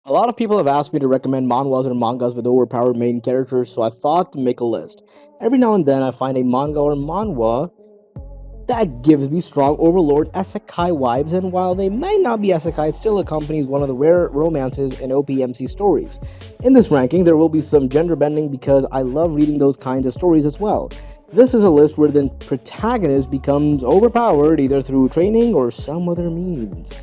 A lot of people have asked me to recommend manhwas or mangas with overpowered main characters, so I thought to make a list. Every now and then I find a manga or manhwa that gives me strong overlord isekai vibes, and while they might not be isekai, it still accompanies one of the rare romances in OPMC stories. In this ranking, there will be some gender bending because I love reading those kinds of stories as well. This is a list where the protagonist becomes overpowered either through training or some other means.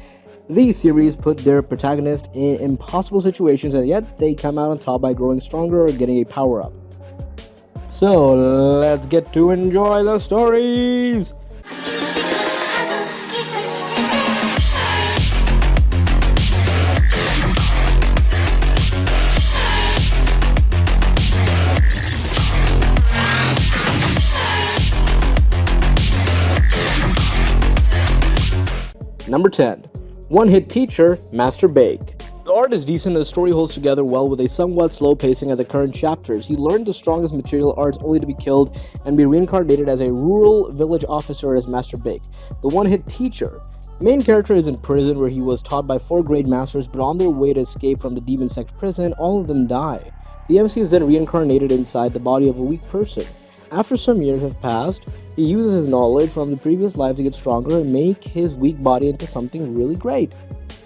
These series put their protagonist in impossible situations and yet they come out on top by growing stronger or getting a power up. So let's get to enjoy the stories! Number 10. One Hit Teacher, Master Bake. The art is decent and the story holds together well with a somewhat slow pacing at the current chapters. He learned the strongest material arts only to be killed and be reincarnated as a rural village officer as Master Bake. The One Hit Teacher. Main character is in prison where he was taught by 4 grade masters, but on their way to escape from the demon sect prison, all of them die. The MC is then reincarnated inside the body of a weak person. After some years have passed, he uses his knowledge from the previous life to get stronger and make his weak body into something really great.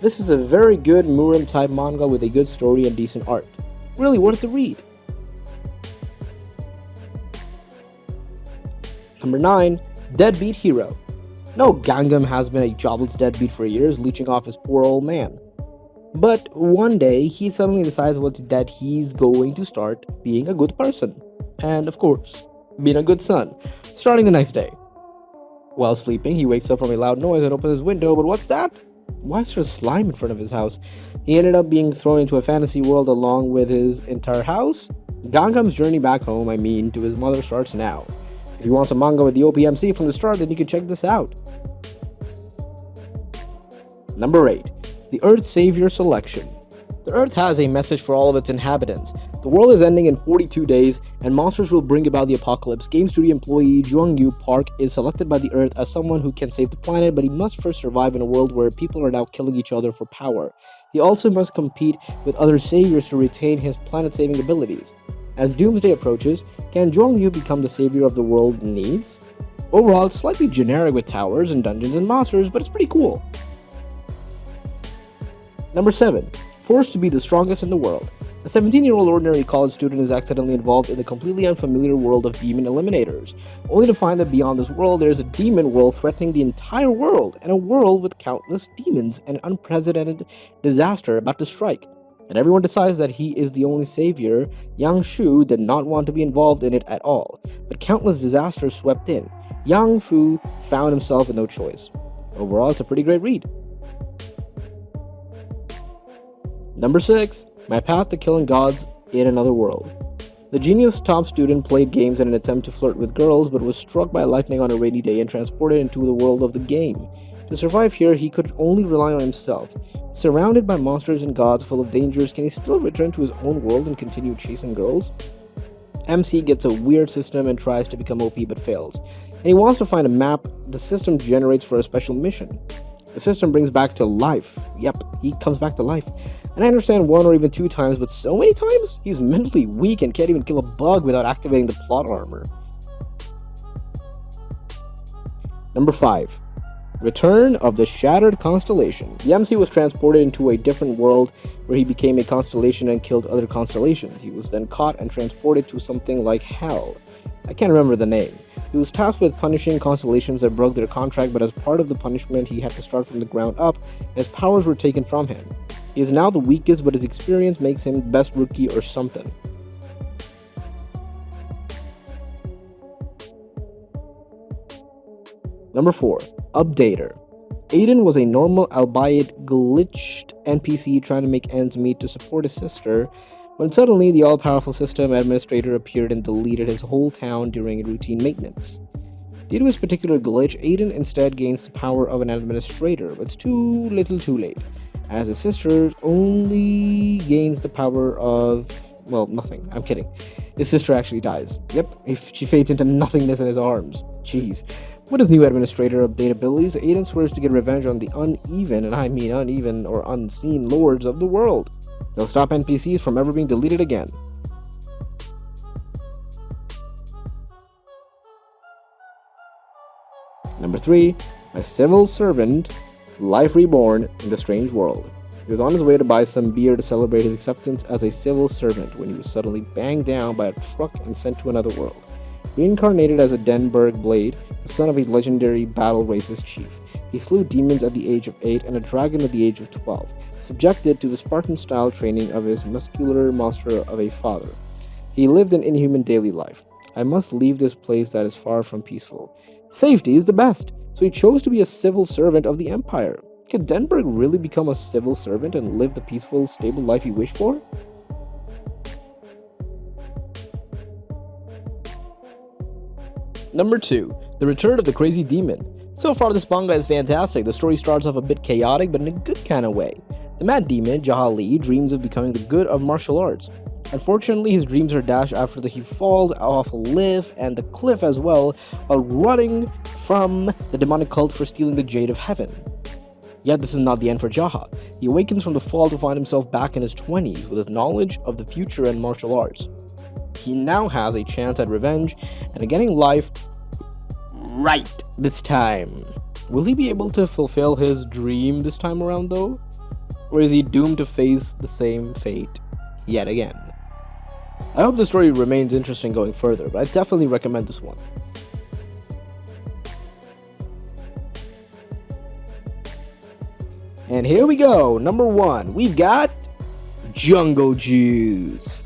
This is a very good Murim type manga with a good story and decent art. Really worth the read. Number 9. Deadbeat Hero. No, Gangnam has been a jobless deadbeat for years, leeching off his poor old man. But one day, he suddenly decides that he's going to start being a good person. And of course, being a good son, starting the next day. While sleeping, he wakes up from a loud noise and opens his window, but what's that? Why is there slime in front of his house? He ended up being thrown into a fantasy world along with his entire house. Gangham's journey back home, to his mother starts now. If you want some manga with the OPMC from the start, then you can check this out. Number 8. The Earth Savior Selection. The Earth has a message for all of its inhabitants. The world is ending in 42 days, and monsters will bring about the apocalypse. Game studio employee Jungyu Park is selected by the Earth as someone who can save the planet, but he must first survive in a world where people are now killing each other for power. He also must compete with other saviors to retain his planet-saving abilities. As Doomsday approaches, can Jungyu become the savior of the world needs? Overall, it's slightly generic with towers and dungeons and monsters, but it's pretty cool. Number 7. Forced to be the strongest in the world. A 17-year-old ordinary college student is accidentally involved in the completely unfamiliar world of demon eliminators, only to find that beyond this world there is a demon world threatening the entire world, and a world with countless demons and unprecedented disaster about to strike. And everyone decides that he is the only savior. Yang Shu did not want to be involved in it at all, but countless disasters swept in. Yang Fu found himself with no choice. Overall, it's a pretty great read. Number 6. My Path to Killing Gods in Another World. The genius top student played games in an attempt to flirt with girls, but was struck by lightning on a rainy day and transported into the world of the game. To survive here, he could only rely on himself. Surrounded by monsters and gods full of dangers, can he still return to his own world and continue chasing girls? MC gets a weird system and tries to become OP but fails. And he wants to find a map the system generates for a special mission. The system brings back to life. Yep, he comes back to life. And I understand 1 or even 2 times, but so many times? He's mentally weak and can't even kill a bug without activating the plot armor. Number 5. Return of the Shattered Constellation. The MC was transported into a different world where he became a constellation and killed other constellations. He was then caught and transported to something like hell. I can't remember the name. He was tasked with punishing constellations that broke their contract, but as part of the punishment, he had to start from the ground up, and his powers were taken from him. He is now the weakest, but his experience makes him best rookie or something. Number 4. Updater. Aiden was a normal, albeit glitched NPC trying to make ends meet to support his sister, when suddenly the all-powerful system administrator appeared and deleted his whole town during routine maintenance. Due to his particular glitch, Aiden instead gains the power of an administrator, but it's too little too late, as his sister only gains the power of, well, nothing. I'm kidding. His sister actually dies. Yep, she fades into nothingness in his arms. Jeez. With his new administrator update abilities, Aiden swears to get revenge on the uneven, and I mean uneven or unseen lords of the world. They'll stop NPCs from ever being deleted again. Number 3, a civil servant, life reborn in the strange world. He was on his way to buy some beer to celebrate his acceptance as a civil servant when he was suddenly banged down by a truck and sent to another world. Reincarnated as a Denberg Blade, the son of a legendary battle racist chief, he slew demons at the age of 8 and a dragon at the age of 12, subjected to the Spartan-style training of his muscular monster of a father. He lived an inhuman daily life. I must leave this place that is far from peaceful. Safety is the best, so he chose to be a civil servant of the Empire. Could Denberg really become a civil servant and live the peaceful, stable life he wished for? Number 2, The Return of the Crazy Demon. So far this manga is fantastic. The story starts off a bit chaotic, but in a good kind of way. The mad demon, Jaha Lee, dreams of becoming the good of martial arts. Unfortunately, his dreams are dashed after he falls off a cliff and the cliff as well, while running from the demonic cult for stealing the Jade of Heaven. Yet this is not the end for Jaha. He awakens from the fall to find himself back in his 20s with his knowledge of the future and martial arts. He now has a chance at revenge and at getting life right this time. Will he be able to fulfill his dream this time around though? Or is he doomed to face the same fate yet again? I hope the story remains interesting going further, but I definitely recommend this one. And here we go, number 1, we've got Jungle Juice.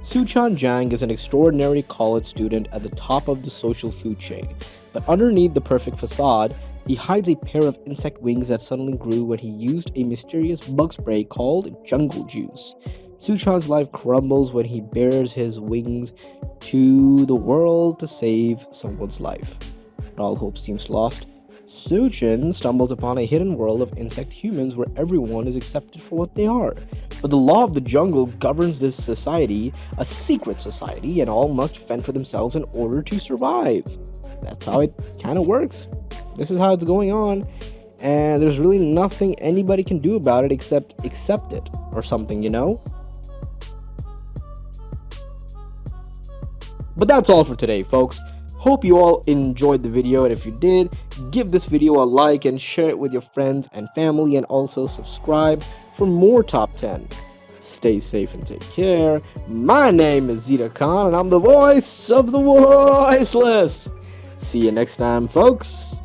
Suchan Jang is an extraordinary college student at the top of the social food chain, but underneath the perfect facade, he hides a pair of insect wings that suddenly grew when he used a mysterious bug spray called Jungle Juice. Suchan's life crumbles when he bears his wings to the world to save someone's life. But all hope seems lost. Suchan stumbles upon a hidden world of insect humans where everyone is accepted for what they are. But the law of the jungle governs this society, a secret society, and all must fend for themselves in order to survive. That's how it kind of works. This is how it's going on, and there's really nothing anybody can do about it except accept it or something, you know? But that's all for today, folks. Hope you all enjoyed the video, and if you did, give this video a like and share it with your friends and family, and also subscribe for more top 10. Stay safe and take care. My name is Zeta Khan, and I'm the voice of the voiceless. See you next time, folks.